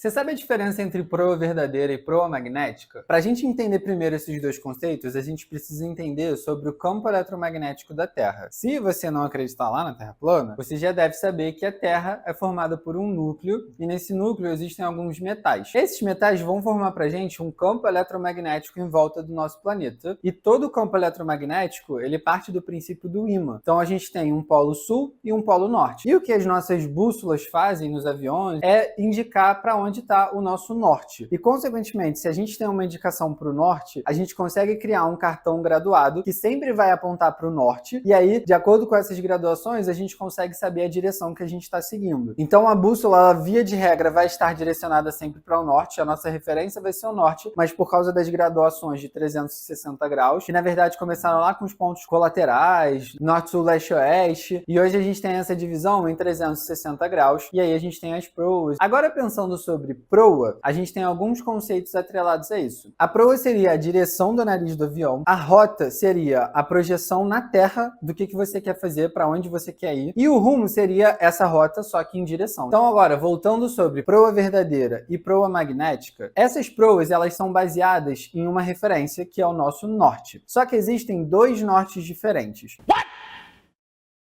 Você sabe a diferença entre proa verdadeira e proa magnética? Para a gente entender primeiro esses dois conceitos, a gente precisa entender sobre o campo eletromagnético da Terra. Se você não acreditar lá na Terra plana, você já deve saber que a Terra é formada por um núcleo e nesse núcleo existem alguns metais. Esses metais vão formar para a gente um campo eletromagnético em volta do nosso planeta e todo o campo eletromagnético ele parte do princípio do ímã. Então a gente tem um polo sul e um polo norte. E o que as nossas bússolas fazem nos aviões é indicar para onde está o nosso norte. E, consequentemente, se a gente tem uma indicação para o norte, a gente consegue criar um cartão graduado que sempre vai apontar para o norte. E aí, de acordo com essas graduações, a gente consegue saber a direção que a gente está seguindo. Então, a bússola, ela, via de regra, vai estar direcionada sempre para o norte. A nossa referência vai ser o norte, mas por causa das graduações de 360 graus, que na verdade começaram lá com os pontos colaterais, norte, sul, leste, oeste. E hoje a gente tem essa divisão em 360 graus. E aí a gente tem as proas. Agora, pensando sobre proa, a gente tem alguns conceitos atrelados a isso. A proa seria a direção do nariz do avião, a rota seria a projeção na terra do que você quer fazer, para onde você quer ir, e o rumo seria essa rota, só que em direção. Então agora, voltando sobre proa verdadeira e proa magnética, essas proas elas são baseadas em uma referência que é o nosso norte. Só que existem dois nortes diferentes.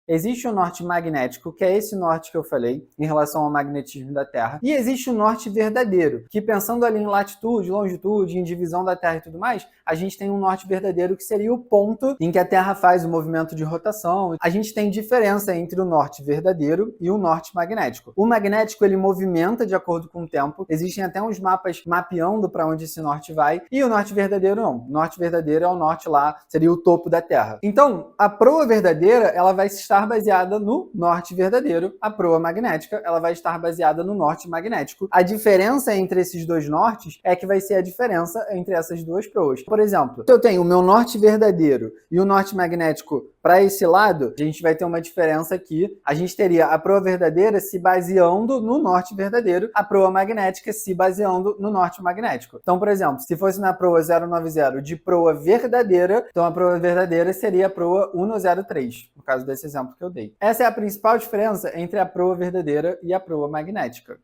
Existe o norte magnético, que é esse norte que eu falei, em relação ao magnetismo da Terra. E existe o norte verdadeiro, que pensando ali em latitude, longitude, em divisão da Terra e tudo mais, a gente tem um norte verdadeiro que seria o ponto em que a Terra faz o movimento de rotação. A gente tem diferença entre o norte verdadeiro e o norte magnético. O magnético, ele movimenta de acordo com o tempo. Existem até uns mapas mapeando para onde esse norte vai. E o norte verdadeiro não. O norte verdadeiro é o norte lá, seria o topo da Terra. Então, a proa verdadeira, ela vai estar baseada no norte verdadeiro. A proa magnética, ela vai estar baseada no norte magnético. A diferença entre esses dois nortes é que vai ser a diferença entre essas duas proas. Por exemplo, se eu tenho o meu norte verdadeiro e o norte magnético para esse lado, a gente vai ter uma diferença aqui. A gente teria a proa verdadeira se baseando no norte verdadeiro, a proa magnética se baseando no norte magnético. Então, por exemplo, se fosse na proa 090 de proa verdadeira, então a proa verdadeira seria a proa 103, no caso desse exemplo que eu dei. Essa é a principal diferença entre a proa verdadeira e a proa magnética.